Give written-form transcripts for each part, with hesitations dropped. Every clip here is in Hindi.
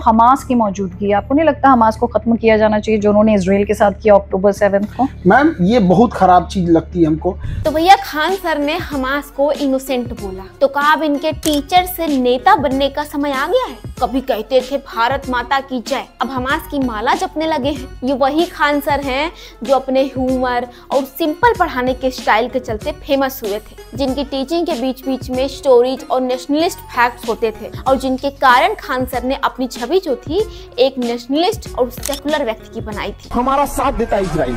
हमास की मौजूदगी है। आपको नहीं लगता हमास को खत्म किया जाना चाहिए जो उन्होंने इजराइल के साथ किया अक्टूबर 7 को? मैम ये बहुत खराब चीज लगती है हमको। तो भैया खान सर ने हमास को इनोसेंट बोला, तो कहा अब इनके टीचर से नेता बनने का समय आ गया है। कभी कहते थे भारत माता की जय, अब हमास की माला जपने लगे हैं। ये वही खान सर हैं जो अपने ह्यूमर और सिंपल पढ़ाने के स्टाइल के चलते फेमस हुए थे, जिनकी टीचिंग के बीच बीच में स्टोरीज और नेशनलिस्ट फैक्ट्स होते थे, और जिनके कारण खान सर ने अपनी छवि जो थी एक नेशनलिस्ट और सेकुलर व्यक्ति की बनाई थी। हमारा साथ देता है इजराइल,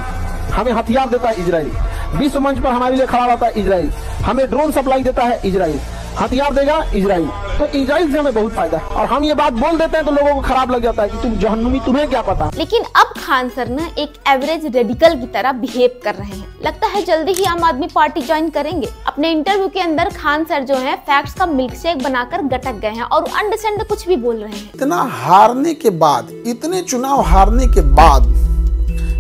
हमें हथियार देता है इजराइल, विश्व मंच पर हमारे लिए खड़ा रहता है इजराइल, हमें ड्रोन सप्लाई देता है इजराइल, हथियार देगा इजराइल। तो इजराइल से हमें बहुत फायदा है, और हम ये बात बोल देते हैं तो लोगों को खराब लग जाता है कि तुम जहन्नुमी, तुम्हें क्या पता। लेकिन अब खान सर ना एक एवरेज रेडिकल की तरह बिहेव कर रहे हैं। लगता है जल्दी ही आम आदमी पार्टी ज्वाइन करेंगे। अपने इंटरव्यू के अंदर खान सर जो है फैक्ट्स का मिल्कशेक बनाकर गटक गए हैं और अंडरस्टैंड कुछ भी बोल रहे हैं। इतना हारने के बाद, इतने चुनाव हारने के बाद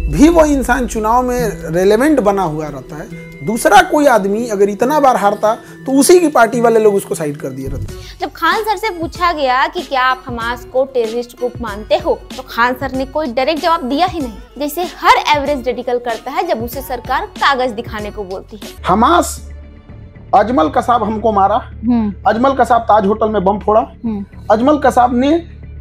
भी वो इंसान चुनाव में रेलेवेंट बना हुआ रहता है। दूसरा कोई आदमी अगर इतना बार हारता तो उसी की पार्टी वाले लोग उसको साइड कर दिए रहते। जब खान सर से पूछा गया कि क्या आप हमास को टेररिस्ट ग्रुप मानते हो, तो खान सर ने कोई डायरेक्ट जवाब दिया ही नहीं, जैसे हर एवरेज रेडिकल करता है जब उसे सरकार कागज दिखाने को बोलती है। हमास अजमल कसाब हमको मारा, अजमल कसाब ताज होटल में बम फोड़ा, अजमल कसाब ने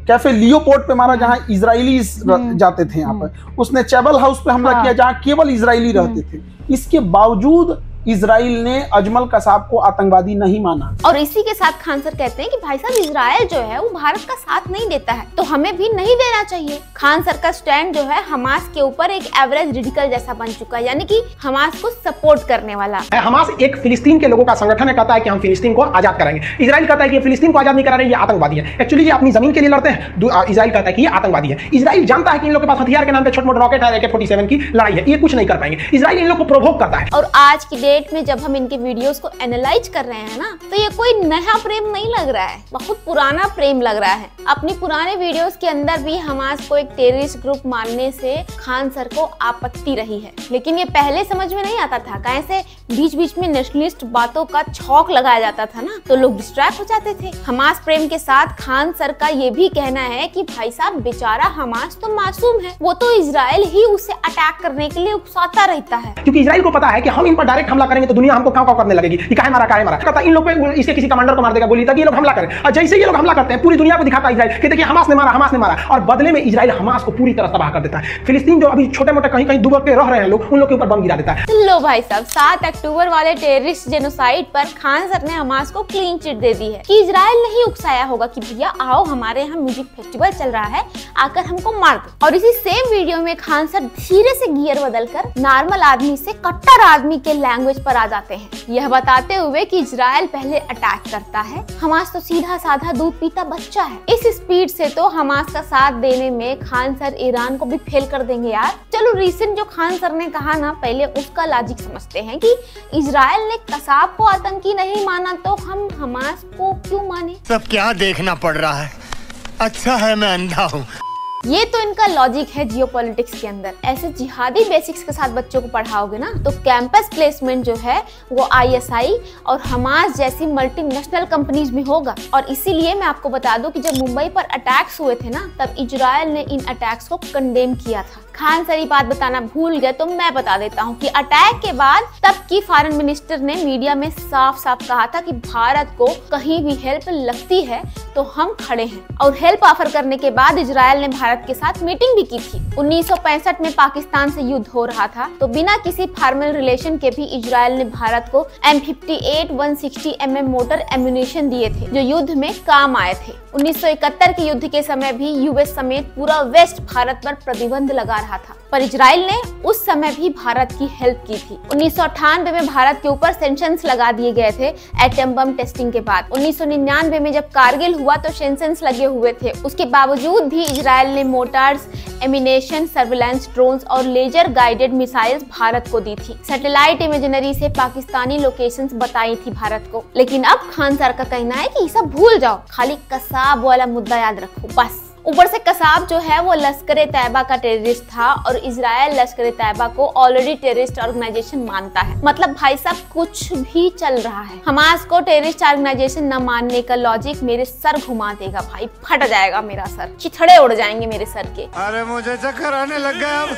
कैफे लियोपोर्ट पे मारा जहां इजरायली जाते थे, यहाँ पर उसने चैबल हाउस पे हमला किया जहां केवल इजरायली रहते थे। इसके बावजूद इजराइल ने अजमल कसाब को आतंकवादी नहीं माना। और इसी के साथ खान सर कहते हैं कि भाई साहब इजराइल जो है वो भारत का साथ नहीं देता है, तो हमें भी नहीं देना चाहिए। खान सर का स्टैंड जो है हमास के ऊपर एक एवरेज रेडिकल जैसा बन चुका है, यानी कि हमास को सपोर्ट करने वाला। हमास एक फिलिस्तीन के लोगों का संगठन है, कहता है कि हम फिलिस्तीन को आजाद कराएंगे। इजराइल कहता है कि फिलिस्तीन को आजाद नहीं करा रहे, ये आतंकवादी है। एक्चुअली ये अपनी जमीन के लिए लड़ते हैं, इजराइल कहता है कि ये आतंकवादी है। इजराइल जानता है कि इन लोगों के पास हथियार के नाम पे छोटे मोटे रॉकेट है, AK-47 की लड़ाई है, ये कुछ नहीं कर पाएंगे। इजराइल इन लोग को प्रोवोक करता है। और आज की डेट में जब हम वीडियोस को एनालाइज कर रहे हैं ना, तो ये कोई नया प्रेम नहीं लग रहा है, बहुत पुराना प्रेम लग रहा है। अपनी पुराने वीडियोस के अंदर भी हमास को एक टेररिस्ट ग्रुप मानने से खान सर को आपत्ति रही है, लेकिन ये पहले समझ में नहीं आता था। कैसे बीच बीच में नेशनलिस्ट बातों का छौक लगाया जाता था ना, तो लोग डिस्ट्रैक्ट हो जाते थे। हमास प्रेम के साथ खान सर का ये भी कहना है कि भाई साहब बेचारा हमास तो मासूम है, वो तो इजराइल ही उसे अटैक करने के लिए उकसाता रहता है, क्योंकि इजराइल को पता है कि हम इन पर डायरेक्ट हमला करेंगे तो दुनिया हमको काव काव करने लगेगी कि काहे मारा कहता इन लोग पे इसके किसी कमांडर को मार देगा गोली, ताकि ये लोग हमला करें। और जैसे ये लोग हमला करते हैं पूरी दुनिया को दिखाता है इजराइल कि देखिए हमास ने मारा, और बदले में इजराइल हमास को पूरी तरह तबाह कर देता है। फिलिस्तीन जो अभी छोटे मोटे कहीं कहीं दुबक के रह रहे हैं लोग, उन लोग के ऊपर बम गिरा देता है। लो भाई साहब, 7 अक्टूबर वाले टेररिस्ट जेनोसाइड पर खान सर ने हमास को क्लीन चिट दे दी है कि इजराइल नहीं उकसाया होगा कि भैया आओ हमारे यहाँ म्यूजिक फेस्टिवल चल रहा है, आकर हमको मार दो। और इसी सेम वीडियो में खान सर धीरे से गियर बदलकर नॉर्मल आदमी से कट्टर आदमी के लैंग्वेज पर आ जाते हैं, यह बताते हुए कि इजराइल पहले अटैक करता है, हमास तो सीधा साधा दूध पीता बच्चा है। इस स्पीड से तो हमास का साथ देने में खान सर ईरान को भी फेल कर देंगे यार। चलो रिसेंट जो खान सर ने कहा ना, पहले उसका लॉजिक समझते हैं कि इजराइल ने कसाब को आतंकी नहीं माना तो हम हमास को क्यों माने। सब क्या देखना पड़ रहा है, अच्छा है मैं अंधा हूँ। ये तो इनका लॉजिक है जियोपॉलिटिक्स के अंदर। ऐसे जिहादी बेसिक्स के साथ बच्चों को पढ़ाओगे ना, तो कैंपस प्लेसमेंट जो है वो ISI और हमास जैसी मल्टीनेशनल कंपनीज में होगा। और इसीलिए मैं आपको बता दूं कि जब मुंबई पर अटैक्स हुए थे ना, तब इजराइल ने इन अटैक्स को कंडेम किया था। खान सर ये बात बताना भूल गए तो मैं बता देता हूँ कि अटैक के बाद तब की फॉरेन मिनिस्टर ने मीडिया में साफ साफ कहा था कि भारत को कहीं भी हेल्प लगती है तो हम खड़े हैं। और हेल्प ऑफर करने के बाद इजराइल ने भारत के साथ मीटिंग भी की थी। 1965 में पाकिस्तान से युद्ध हो रहा था, तो बिना किसी फॉर्मल रिलेशन के भी इजराइल ने भारत को M58 160 mm मोटर एम्यूनिशन दिए थे, जो युद्ध में काम आए थे। 1971 के युद्ध के समय भी US समेत पूरा वेस्ट भारत पर प्रतिबंध लगा रहा था, पर इजराइल ने उस समय भी भारत की हेल्प की थी। 1998 में भारत के ऊपर सैंक्शंस लगा दिए गए थे एटम बम टेस्टिंग के बाद। 1999 में जब कारगिल हुआ तो सैंक्शंस लगे हुए थे, उसके बावजूद भी इजराइल ने मोटार्स, एमिनेशन, सर्विलांस ड्रोन्स और लेजर गाइडेड मिसाइल्स भारत को दी थी। सैटेलाइट इमेजनरी से पाकिस्तानी लोकेशंस बताई थी भारत को। लेकिन अब खान सर का कहना है कि सब भूल जाओ, खाली कसाब वाला मुद्दा याद रखो बस। ऊपर से कसाब जो है वो लश्कर-ए-तैयबा का टेररिस्ट था और इजराइल लश्कर-ए-तैयबा को ऑलरेडी टेररिस्ट ऑर्गेनाइजेशन मानता है। मतलब भाई साहब कुछ भी चल रहा है। हमास को टेररिस्ट ऑर्गेनाइजेशन न मानने का लॉजिक मेरे सर घुमा देगा भाई, फट जाएगा मेरा सर, चिथड़े उड़ जाएंगे मेरे सर के। अरे मुझे चक्कर आने लग गया अब।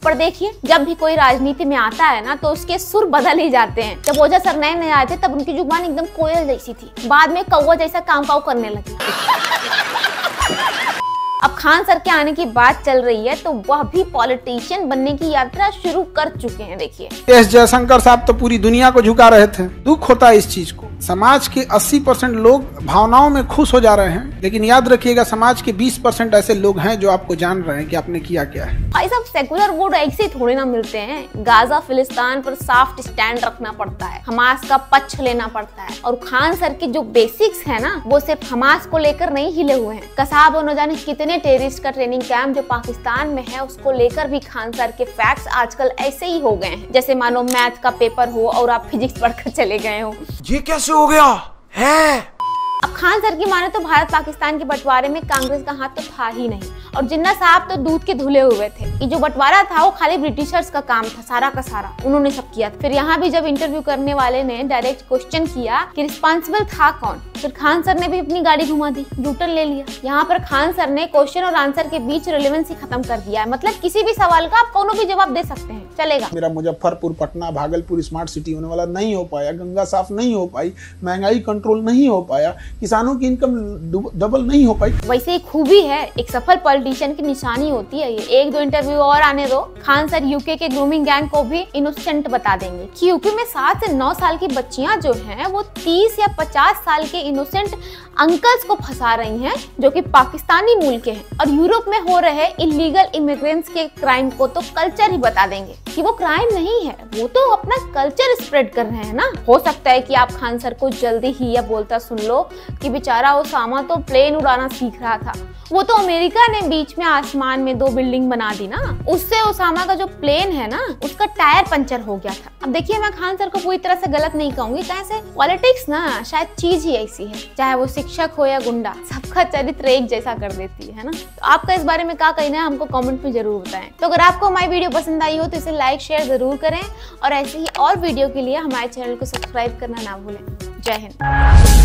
पर देखिए जब भी कोई राजनीति में आता है ना तो उसके सुर बदल ही जाते हैं। जब ओझा सर नए आए थे तब उनकी जुबान एकदम कोयल जैसी थी, बाद में कौवा जैसा काव काव करने लगी। अब खान सर के आने की बात चल रही है तो वह भी पॉलिटिशियन बनने की यात्रा शुरू कर चुके हैं। देखिए एस जयशंकर साहब तो पूरी दुनिया को झुका रहे थे। दुख होता है इस चीज को। समाज के 80% लोग भावनाओं में खुश हो जा रहे हैं, लेकिन याद रखिएगा समाज के 20% ऐसे लोग हैं जो आपको जान रहे हैं कि आपने किया क्या है। भाई साहब सेकुलर वोट ऐसे थोड़े ना मिलते हैं। गाजा फिलिस्तीन पर सॉफ्ट स्टैंड रखना पड़ता है, हमास का पक्ष लेना पड़ता है। और खान सर के जो बेसिक्स है ना वो सिर्फ हमास को लेकर नहीं हिले हुए हैं। कसाब और न जाने कितने टेररिस्ट का ट्रेनिंग कैंप जो पाकिस्तान में है उसको लेकर भी खान सर के फैक्ट्स आजकल ऐसे ही हो गए हैं जैसे मानो मैथ का पेपर हो और आप फिजिक्स पढ़कर चले गए हो। ये कैसे हो गया है? अब खान सर की माने तो भारत पाकिस्तान के बंटवारे में कांग्रेस का हाथ तो था ही नहीं और जिन्ना साहब तो दूध के धुले हुए थे। ये जो बंटवारा था वो खाली ब्रिटिशर्स का काम था, सारा का सारा उन्होंने सब किया। फिर यहाँ भी जब इंटरव्यू करने वाले ने डायरेक्ट क्वेश्चन किया कि रिस्पॉन्सिबल था कौन, फिर खान सर ने भी अपनी गाड़ी घुमा दी, यूटर्न ले लिया। यहाँ पर खान सर ने क्वेश्चन और आंसर के बीच रिलेवेंसी खत्म कर दिया है। मतलब किसी भी सवाल का आप कोनो भी जवाब दे सकते हैं, चलेगा। मेरा मुजफ्फरपुर, पटना, भागलपुर स्मार्ट सिटी होने वाला नहीं हो पाया, गंगा साफ नहीं हो पाई, महंगाई कंट्रोल नहीं हो पाया, किसानों की इनकम डबल नहीं हो पाई। वैसे ही खूबी है, एक सफल पॉलिटिशियन की निशानी होती है ये। एक दो इंटरव्यू और आने दो, खान सर यूके के ग्रूमिंग गैंग को भी इनोसेंट बता देंगे कि यूपी में 7 से 9 साल की बच्चियां जो हैं वो 30 या 50 साल के इनोसेंट अंकल्स को फंसा रही हैं जो कि पाकिस्तानी मूल के हैं। और यूरोप में हो रहे इलीगल इमिग्रेंट्स के क्राइम को तो कल्चर ही बता देंगे कि वो क्राइम नहीं है, वो तो अपना कल्चर स्प्रेड कर रहे हैं ना। हो सकता है कि आप खान सर को जल्दी ही यह बोलता सुन लो कि बेचारा ओसामा तो प्लेन उड़ाना सीख रहा था, वो तो अमेरिका ने बीच में आसमान में 2 बिल्डिंग बना दी ना, उससे ओसामा का जो प्लेन है ना उसका टायर पंचर हो गया था। अब देखिए मैं खान सर को पूरी तरह से गलत नहीं कहूंगी, कैसे पॉलिटिक्स ना शायद चीज ही ऐसी है, चाहे वो शिक्षक हो या गुंडा, सबका चरित्र एक जैसा कर देती है ना। तो आपका इस बारे में क्या कहना है हमको कमेंट में जरूर बताएं। तो अगर आपको हमारी वीडियो पसंद आई हो तो इसे लाइक शेयर जरूर करें और ऐसे ही और वीडियो के लिए हमारे चैनल को सब्सक्राइब करना ना भूलें। जय हिंद।